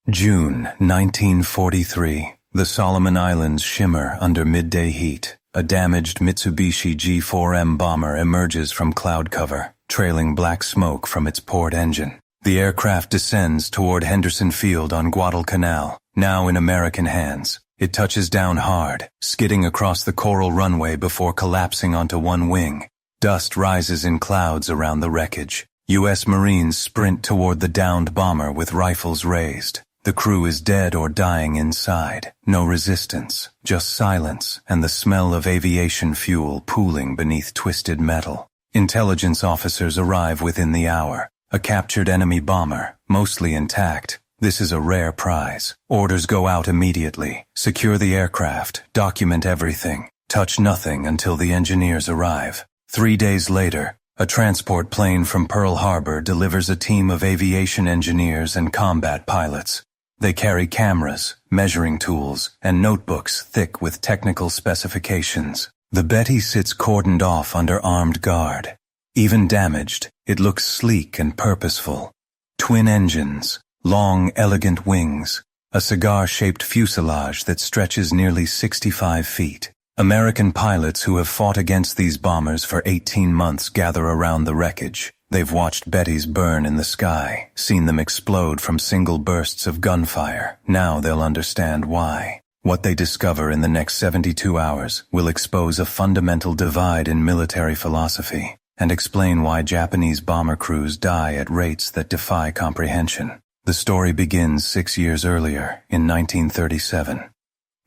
June 1943. The Solomon Islands shimmer under midday heat. A damaged Mitsubishi G4M bomber emerges from cloud cover, trailing black smoke from its port engine. The aircraft descends toward Henderson Field on Guadalcanal, now in American hands. It touches down hard, skidding across the coral runway before collapsing onto one wing. Dust rises in clouds around the wreckage. U.S. Marines sprint toward the downed bomber with rifles raised. The crew is dead or dying inside. No resistance, just silence and the smell of aviation fuel pooling beneath twisted metal. Intelligence officers arrive within the hour. A captured enemy bomber, mostly intact. This is a rare prize. Orders go out immediately. Secure the aircraft, document everything. Touch nothing until the engineers arrive. 3 days later, a transport plane from Pearl Harbor delivers a team of aviation engineers and combat pilots. They carry cameras, measuring tools, and notebooks thick with technical specifications. The Betty sits cordoned off under armed guard. Even damaged, it looks sleek and purposeful. Twin engines, long, elegant wings, a cigar-shaped fuselage that stretches nearly 65 feet. American pilots who have fought against these bombers for 18 months gather around the wreckage. They've watched Bettys burn in the sky, seen them explode from single bursts of gunfire. Now they'll understand why. What they discover in the next 72 hours will expose a fundamental divide in military philosophy and explain why Japanese bomber crews die at rates that defy comprehension. The story begins 6 years earlier, in 1937.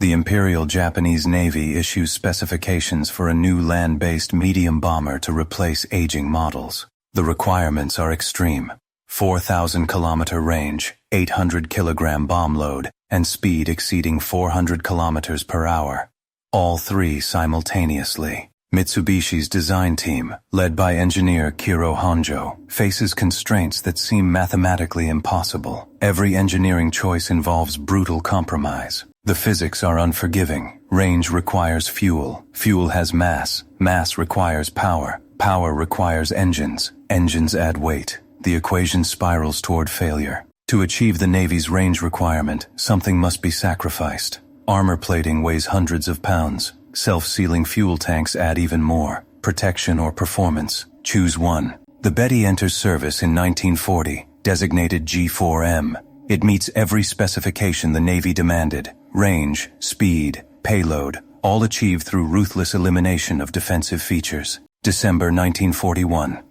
The Imperial Japanese Navy issues specifications for a new land-based medium bomber to replace aging models. The requirements are extreme: 4,000-kilometer range, 800-kilogram bomb load, and speed exceeding 400 kilometers per hour. All three simultaneously. Mitsubishi's design team, led by engineer Kiro Honjo, faces constraints that seem mathematically impossible. Every engineering choice involves brutal compromise. The physics are unforgiving. Range requires fuel. Fuel has mass. Mass requires power. Power requires engines. Engines add weight. The equation spirals toward failure. To achieve the Navy's range requirement, something must be sacrificed. Armor plating weighs hundreds of pounds. Self-sealing fuel tanks add even more. Protection or performance. Choose one. The Betty enters service in 1940, designated G4M. It meets every specification the Navy demanded. Range, speed, payload, all achieved through ruthless elimination of defensive features. December 1941.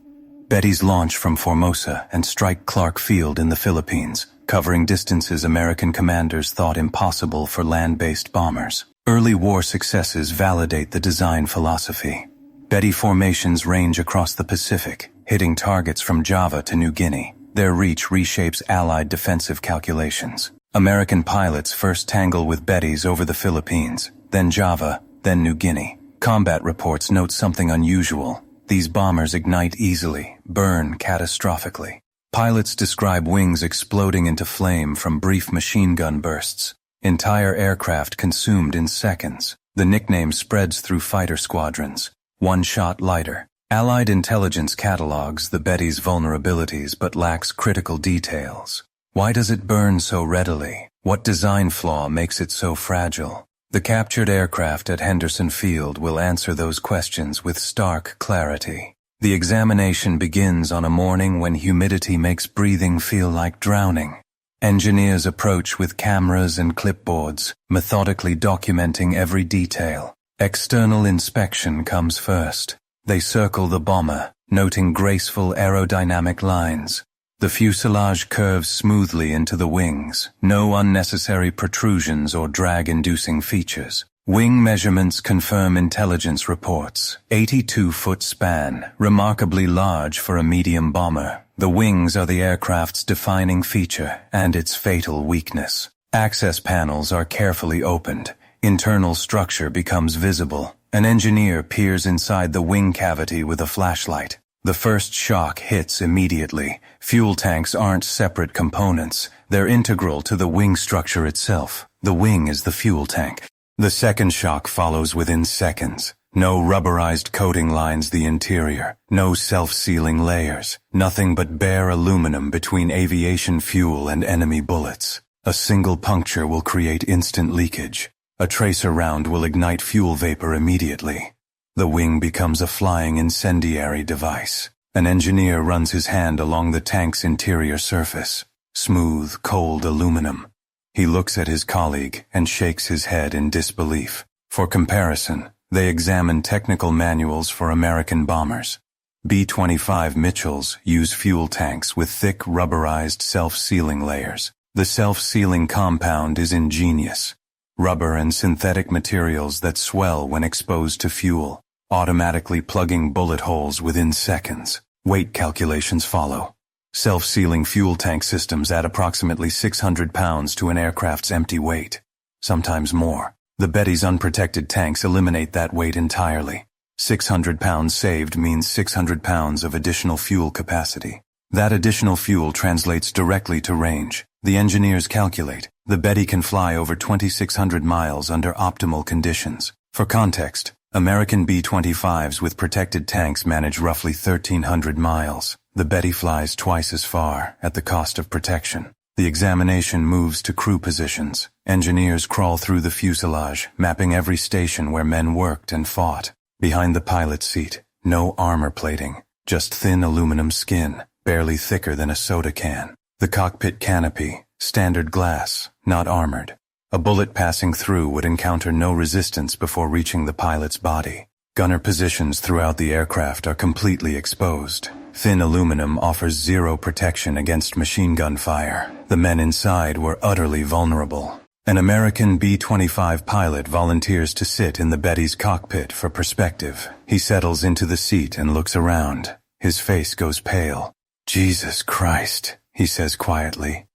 Betty's launch from Formosa and strike Clark Field in the Philippines, covering distances American commanders thought impossible for land-based bombers. Early war successes validate the design philosophy. Betty formations range across the Pacific, hitting targets from Java to New Guinea. Their reach reshapes Allied defensive calculations. American pilots first tangle with Bettys over the Philippines, then Java, then New Guinea. Combat reports note something unusual. These bombers ignite easily, burn catastrophically. Pilots describe wings exploding into flame from brief machine gun bursts. Entire aircraft consumed in seconds. The nickname spreads through fighter squadrons. One shot lighter. Allied intelligence catalogs the Betty's vulnerabilities but lacks critical details. Why does it burn so readily? What design flaw makes it so fragile? The captured aircraft at Henderson Field will answer those questions with stark clarity. The examination begins on a morning when humidity makes breathing feel like drowning. Engineers approach with cameras and clipboards, methodically documenting every detail. External inspection comes first. They circle the bomber, noting graceful aerodynamic lines. The fuselage curves smoothly into the wings, no unnecessary protrusions or drag-inducing features. Wing measurements confirm intelligence reports. 82-foot span, remarkably large for a medium bomber. The wings are the aircraft's defining feature and its fatal weakness. Access panels are carefully opened. Internal structure becomes visible. An engineer peers inside the wing cavity with a flashlight. The first shock hits immediately. Fuel tanks aren't separate components. They're integral to the wing structure itself. The wing is the fuel tank. The second shock follows within seconds. No rubberized coating lines the interior. No self-sealing layers. Nothing but bare aluminum between aviation fuel and enemy bullets. A single puncture will create instant leakage. A tracer round will ignite fuel vapor immediately. The wing becomes a flying incendiary device. An engineer runs his hand along the tank's interior surface. Smooth, cold aluminum. He looks at his colleague and shakes his head in disbelief. For comparison, they examine technical manuals for American bombers. B-25 Mitchells use fuel tanks with thick rubberized self-sealing layers. The self-sealing compound is ingenious. Rubber and synthetic materials that swell when exposed to fuel, automatically plugging bullet holes within seconds. Weight calculations follow. Self-sealing fuel tank systems add approximately 600 pounds to an aircraft's empty weight, sometimes more. The Betty's unprotected tanks eliminate that weight entirely. 600 pounds saved means 600 pounds of additional fuel capacity. That additional fuel translates directly to range. The engineers calculate the Betty can fly over 2,600 miles under optimal conditions. For context, American B-25s with protected tanks manage roughly 1,300 miles. The Betty flies twice as far at the cost of protection. The examination moves to crew positions. Engineers crawl through the fuselage, mapping every station where men worked and fought. Behind the pilot's seat, no armor plating, just thin aluminum skin, barely thicker than a soda can. The cockpit canopy, standard glass, not armored. A bullet passing through would encounter no resistance before reaching the pilot's body. Gunner positions throughout the aircraft are completely exposed. Thin aluminum offers zero protection against machine gun fire. The men inside were utterly vulnerable. An American B-25 pilot volunteers to sit in the Betty's cockpit for perspective. He settles into the seat and looks around. His face goes pale. "Jesus Christ," he says quietly.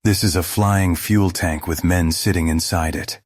"This is a flying fuel tank with men sitting inside it."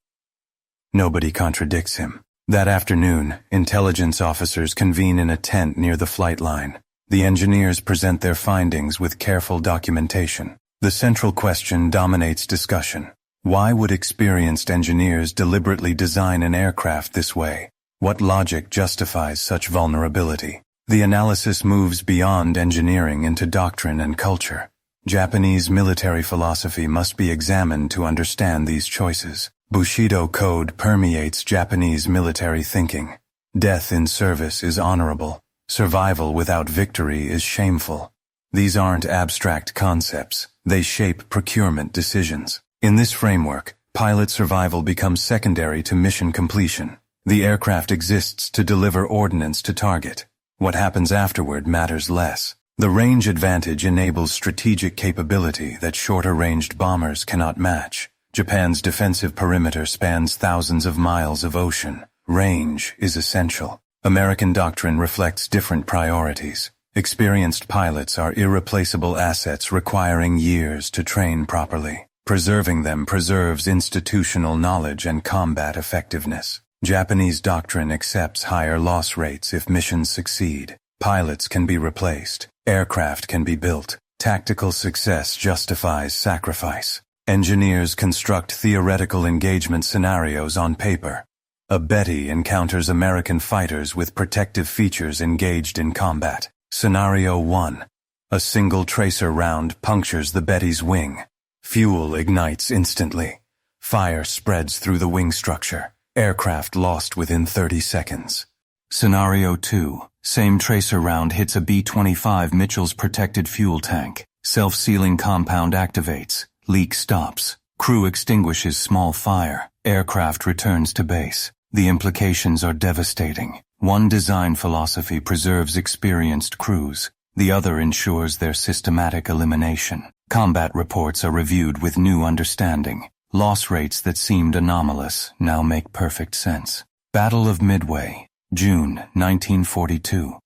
Nobody contradicts him. That afternoon, intelligence officers convene in a tent near the flight line. The engineers present their findings with careful documentation. The central question dominates discussion. Why would experienced engineers deliberately design an aircraft this way? What logic justifies such vulnerability? The analysis moves beyond engineering into doctrine and culture. Japanese military philosophy must be examined to understand these choices. Bushido code permeates Japanese military thinking. Death in service is honorable. Survival without victory is shameful. These aren't abstract concepts. They shape procurement decisions. In this framework, pilot survival becomes secondary to mission completion. The aircraft exists to deliver ordnance to target. What happens afterward matters less. The range advantage enables strategic capability that shorter-ranged bombers cannot match. Japan's defensive perimeter spans thousands of miles of ocean. Range is essential. American doctrine reflects different priorities. Experienced pilots are irreplaceable assets requiring years to train properly. Preserving them preserves institutional knowledge and combat effectiveness. Japanese doctrine accepts higher loss rates if missions succeed. Pilots can be replaced. Aircraft can be built. Tactical success justifies sacrifice. Engineers construct theoretical engagement scenarios on paper. A Betty encounters American fighters with protective features engaged in combat. Scenario 1. A single tracer round punctures the Betty's wing. Fuel ignites instantly. Fire spreads through the wing structure. Aircraft lost within 30 seconds. Scenario 2. Same tracer round hits a B-25 Mitchell's protected fuel tank. Self-sealing compound activates. Leak stops. Crew extinguishes small fire. Aircraft returns to base. The implications are devastating. One design philosophy preserves experienced crews. The other ensures their systematic elimination. Combat reports are reviewed with new understanding. Loss rates that seemed anomalous now make perfect sense. Battle of Midway, June 1942.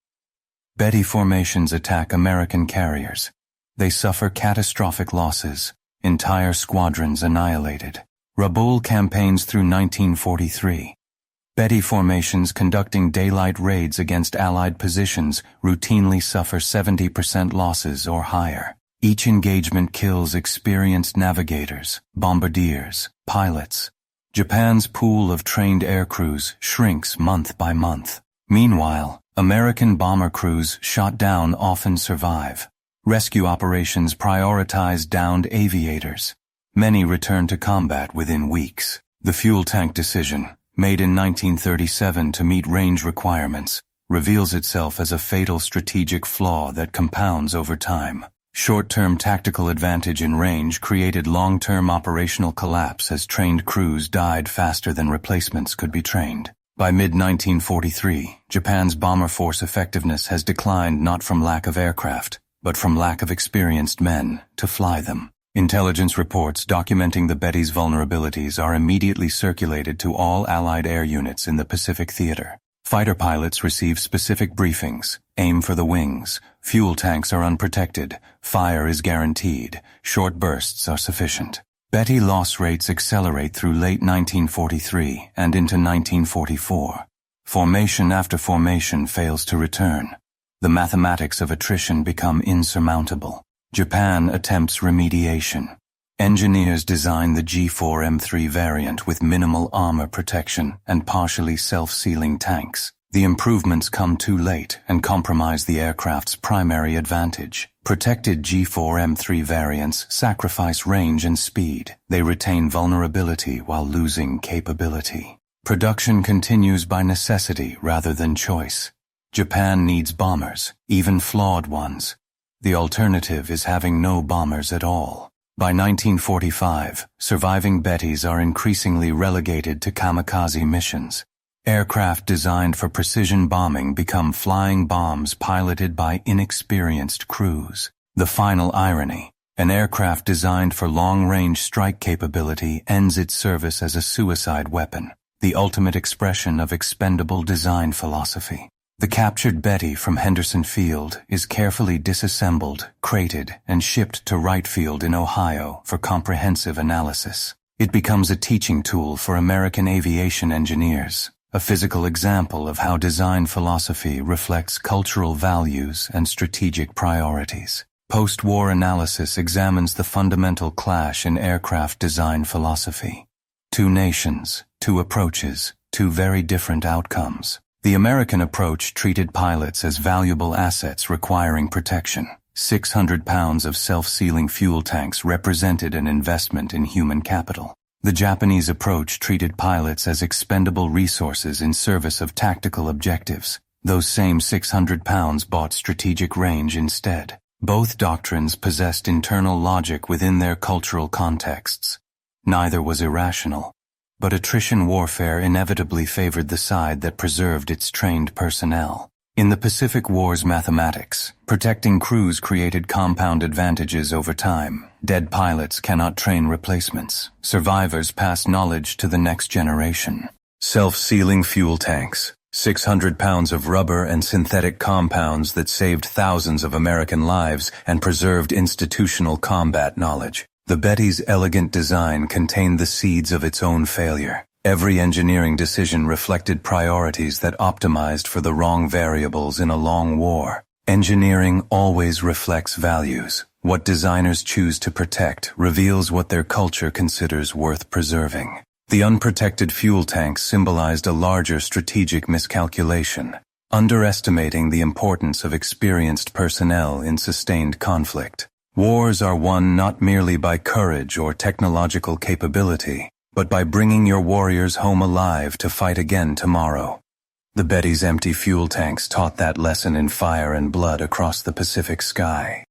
Betty formations attack American carriers. They suffer catastrophic losses. Entire squadrons annihilated. Rabaul campaigns through 1943. Betty formations conducting daylight raids against Allied positions routinely suffer 70% losses or higher. Each engagement kills experienced navigators, bombardiers, pilots. Japan's pool of trained aircrews shrinks month by month. Meanwhile, American bomber crews shot down often survive. Rescue operations prioritize downed aviators. Many returned to combat within weeks. The fuel tank decision, made in 1937 to meet range requirements, reveals itself as a fatal strategic flaw that compounds over time. Short-term tactical advantage in range created long-term operational collapse as trained crews died faster than replacements could be trained. By mid-1943, Japan's bomber force effectiveness has declined not from lack of aircraft, but from lack of experienced men to fly them. Intelligence reports documenting the Betty's vulnerabilities are immediately circulated to all Allied air units in the Pacific Theater. Fighter pilots receive specific briefings: aim for the wings, fuel tanks are unprotected, fire is guaranteed, short bursts are sufficient. Betty loss rates accelerate through late 1943 and into 1944. Formation after formation fails to return. The mathematics of attrition become insurmountable. Japan attempts remediation. Engineers design the G4M3 variant with minimal armor protection and partially self-sealing tanks. The improvements come too late and compromise the aircraft's primary advantage. Protected G4M3 variants sacrifice range and speed. They retain vulnerability while losing capability. Production continues by necessity rather than choice. Japan needs bombers, even flawed ones. The alternative is having no bombers at all. By 1945, surviving Bettys are increasingly relegated to kamikaze missions. Aircraft designed for precision bombing become flying bombs piloted by inexperienced crews. The final irony: an aircraft designed for long-range strike capability ends its service as a suicide weapon, the ultimate expression of expendable design philosophy. The captured Betty from Henderson Field is carefully disassembled, crated, and shipped to Wright Field in Ohio for comprehensive analysis. It becomes a teaching tool for American aviation engineers, a physical example of how design philosophy reflects cultural values and strategic priorities. Post-war analysis examines the fundamental clash in aircraft design philosophy. Two nations, two approaches, two very different outcomes. The American approach treated pilots as valuable assets requiring protection. 600 pounds of self-sealing fuel tanks represented an investment in human capital. The Japanese approach treated pilots as expendable resources in service of tactical objectives. Those same 600 pounds bought strategic range instead. Both doctrines possessed internal logic within their cultural contexts. Neither was irrational. But attrition warfare inevitably favored the side that preserved its trained personnel. In the Pacific War's mathematics, protecting crews created compound advantages over time. Dead pilots cannot train replacements. Survivors pass knowledge to the next generation. Self-sealing fuel tanks, 600 pounds of rubber and synthetic compounds that saved thousands of American lives and preserved institutional combat knowledge. The Betty's elegant design contained the seeds of its own failure. Every engineering decision reflected priorities that optimized for the wrong variables in a long war. Engineering always reflects values. What designers choose to protect reveals what their culture considers worth preserving. The unprotected fuel tanks symbolized a larger strategic miscalculation, underestimating the importance of experienced personnel in sustained conflict. Wars are won not merely by courage or technological capability, but by bringing your warriors home alive to fight again tomorrow. The Betty's empty fuel tanks taught that lesson in fire and blood across the Pacific sky.